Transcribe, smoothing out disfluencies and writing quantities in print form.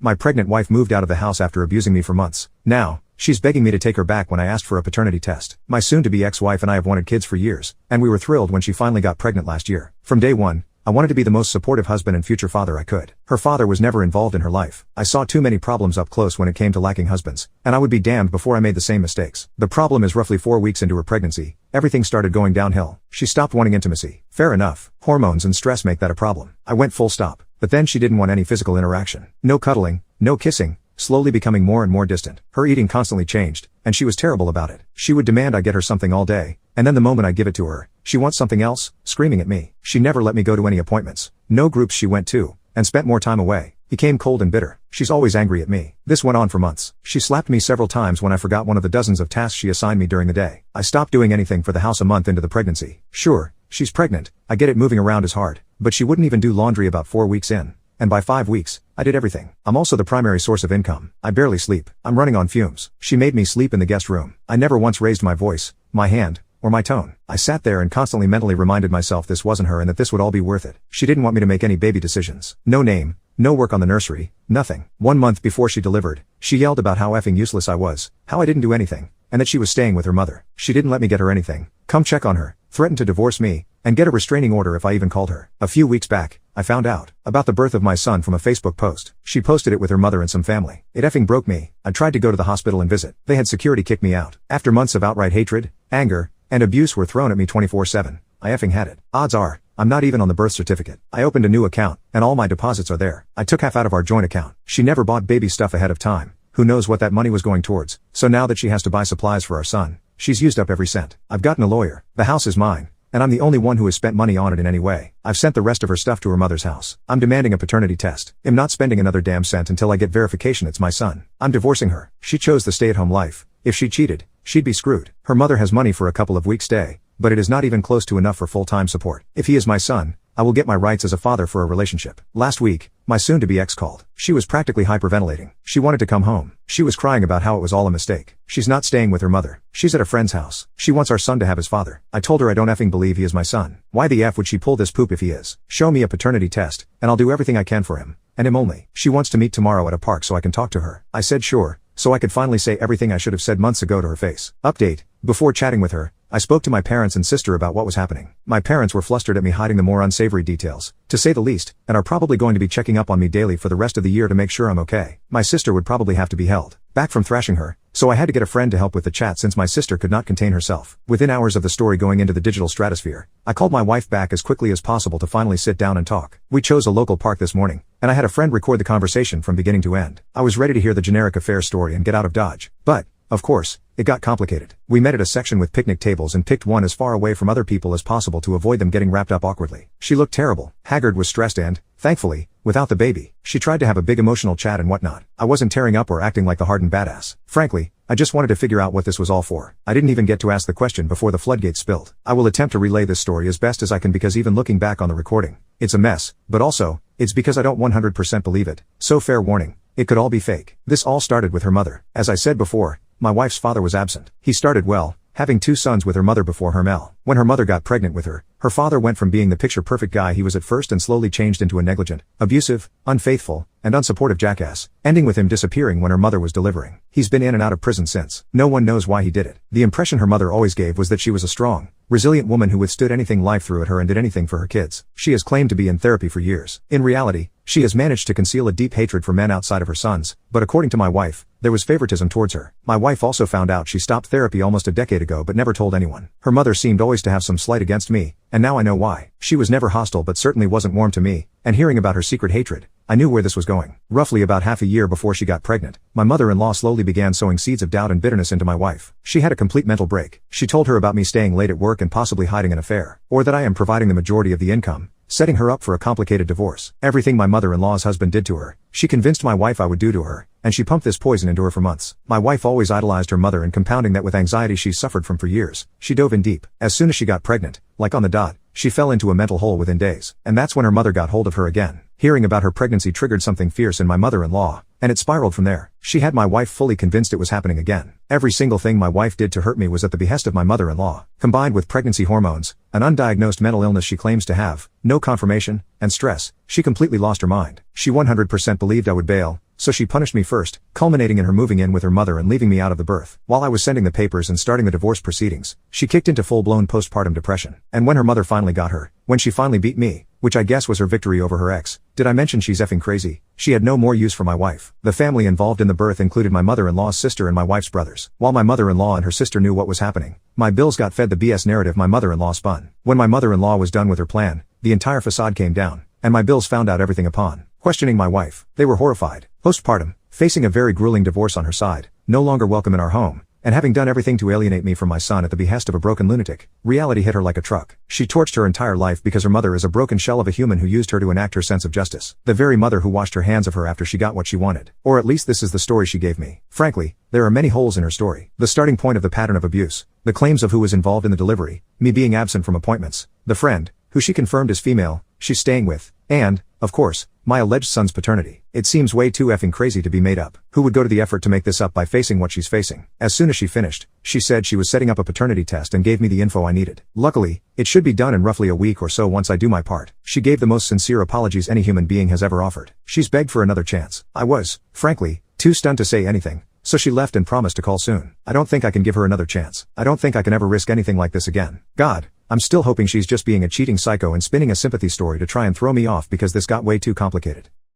My pregnant wife moved out of the house after abusing me for months. Now, she's begging me to take her back when I asked for a paternity test. My soon-to-be ex-wife and I have wanted kids for years, and we were thrilled when she finally got pregnant last year. From day one, I wanted to be the most supportive husband and future father I could. Her father was never involved in her life. I saw too many problems up close when it came to lacking husbands, and I would be damned before I made the same mistakes. The problem is roughly 4 weeks into her pregnancy, everything started going downhill. She stopped wanting intimacy. Fair enough. Hormones and stress make that a problem. I went full stop. But then she didn't want any physical interaction. No cuddling, no kissing, slowly becoming more and more distant. Her eating constantly changed, and she was terrible about it. She would demand I get her something all day, and then the moment I give it to her, she wants something else, screaming at me. She never let me go to any appointments. No groups she went to, and spent more time away. Became cold and bitter. She's always angry at me. This went on for months. She slapped me several times when I forgot one of the dozens of tasks she assigned me during the day. I stopped doing anything for the house a month into the pregnancy. Sure, she's pregnant. I get it, moving around is hard, but she wouldn't even do laundry about 4 weeks in. And by 5 weeks, I did everything. I'm also the primary source of income. I barely sleep. I'm running on fumes. She made me sleep in the guest room. I never once raised my voice, my hand, or my tone. I sat there and constantly mentally reminded myself this wasn't her and that this would all be worth it. She didn't want me to make any baby decisions. No name, no work on the nursery, nothing. 1 month before she delivered, she yelled about how effing useless I was, how I didn't do anything, and that she was staying with her mother. She didn't let me get her anything, come check on her, threatened to divorce me, and get a restraining order if I even called her. A few weeks back, I found out about the birth of my son from a Facebook post. She posted it with her mother and some family. It effing broke me. I tried to go to the hospital and visit. They had security kick me out. After months of outright hatred, anger, and abuse were thrown at me 24/7. I effing had it. Odds are, I'm not even on the birth certificate. I opened a new account, and all my deposits are there. I took half out of our joint account. She never bought baby stuff ahead of time. Who knows what that money was going towards? So now that she has to buy supplies for our son, she's used up every cent. I've gotten a lawyer. The house is mine, and I'm the only one who has spent money on it in any way. I've sent the rest of her stuff to her mother's house. I'm demanding a paternity test. I'm not spending another damn cent until I get verification it's my son. I'm divorcing her. She chose the stay-at-home life. If she cheated, she'd be screwed. Her mother has money for a couple of weeks' stay, but it is not even close to enough for full-time support. If he is my son, I will get my rights as a father for a relationship. Last week, my soon-to-be ex called. She was practically hyperventilating. She wanted to come home. She was crying about how it was all a mistake. She's not staying with her mother. She's at a friend's house. She wants our son to have his father. I told her I don't effing believe he is my son. Why the F would she pull this poop if he is? Show me a paternity test, and I'll do everything I can for him. And him only. She wants to meet tomorrow at a park so I can talk to her. I said sure, so I could finally say everything I should have said months ago to her face. Update. Before chatting with her, I spoke to my parents and sister about what was happening. My parents were flustered at me hiding the more unsavory details, to say the least, and are probably going to be checking up on me daily for the rest of the year to make sure I'm okay. My sister would probably have to be held back from thrashing her, so I had to get a friend to help with the chat since my sister could not contain herself. Within hours of the story going into the digital stratosphere, I called my wife back as quickly as possible to finally sit down and talk. We chose a local park this morning, and I had a friend record the conversation from beginning to end. I was ready to hear the generic affair story and get out of Dodge, but, of course, it got complicated. We met at a section with picnic tables and picked one as far away from other people as possible to avoid them getting wrapped up awkwardly. She looked terrible. Haggard was stressed and, thankfully, without the baby. She tried to have a big emotional chat and whatnot. I wasn't tearing up or acting like the hardened badass. Frankly, I just wanted to figure out what this was all for. I didn't even get to ask the question before the floodgates spilled. I will attempt to relay this story as best as I can because even looking back on the recording, it's a mess, but also, it's because I don't 100% believe it. So fair warning, it could all be fake. This all started with her mother. As I said before, my wife's father was absent. He started well, having 2 sons with her mother before her Mel. When her mother got pregnant with her, her father went from being the picture-perfect guy he was at first and slowly changed into a negligent, abusive, unfaithful, and unsupportive jackass, ending with him disappearing when her mother was delivering. He's been in and out of prison since. No one knows why he did it. The impression her mother always gave was that she was a strong, resilient woman who withstood anything life threw at her and did anything for her kids. She has claimed to be in therapy for years. In reality, she has managed to conceal a deep hatred for men outside of her sons, but according to my wife, there was favoritism towards her. My wife also found out she stopped therapy almost a decade ago but never told anyone. Her mother seemed always to have some slight against me, and now I know why. She was never hostile but certainly wasn't warm to me, and hearing about her secret hatred, I knew where this was going. Roughly about half a year before she got pregnant, my mother-in-law slowly began sowing seeds of doubt and bitterness into my wife. She had a complete mental break. She told her about me staying late at work and possibly hiding an affair, or that I am providing the majority of the income, setting her up for a complicated divorce. Everything my mother-in-law's husband did to her, she convinced my wife I would do to her, and she pumped this poison into her for months. My wife always idolized her mother and compounding that with anxiety she suffered from for years, she dove in deep. As soon as she got pregnant, like on the dot, she fell into a mental hole within days, and that's when her mother got hold of her again. Hearing about her pregnancy triggered something fierce in my mother-in-law, and it spiraled from there. She had my wife fully convinced it was happening again. Every single thing my wife did to hurt me was at the behest of my mother-in-law. Combined with pregnancy hormones, an undiagnosed mental illness she claims to have, no confirmation, and stress, she completely lost her mind. She 100% believed I would bail, so she punished me first, culminating in her moving in with her mother and leaving me out of the birth. While I was sending the papers and starting the divorce proceedings, she kicked into full-blown postpartum depression. And when her mother finally got her, when she finally beat me, which I guess was her victory over her ex, did I mention she's effing crazy? She had no more use for my wife. The family involved in the birth included my mother-in-law's sister and my wife's brothers. While my mother-in-law and her sister knew what was happening, my bills got fed the BS narrative my mother-in-law spun. When my mother-in-law was done with her plan, the entire facade came down, and my bills found out everything upon questioning my wife. They were horrified. Postpartum, facing a very grueling divorce on her side, no longer welcome in our home, and having done everything to alienate me from my son at the behest of a broken lunatic, reality hit her like a truck. She torched her entire life because her mother is a broken shell of a human who used her to enact her sense of justice. The very mother who washed her hands of her after she got what she wanted. Or at least this is the story she gave me. Frankly, there are many holes in her story. The starting point of the pattern of abuse, the claims of who was involved in the delivery, me being absent from appointments, the friend, who she confirmed is female, she's staying with, and, of course, my alleged son's paternity. It seems way too effing crazy to be made up. Who would go to the effort to make this up by facing what she's facing? As soon as she finished, she said she was setting up a paternity test and gave me the info I needed. Luckily, it should be done in roughly a week or so once I do my part. She gave the most sincere apologies any human being has ever offered. She's begged for another chance. I was, frankly, too stunned to say anything, so she left and promised to call soon. I don't think I can give her another chance. I don't think I can ever risk anything like this again. God, I'm still hoping she's just being a cheating psycho and spinning a sympathy story to try and throw me off because this got way too complicated.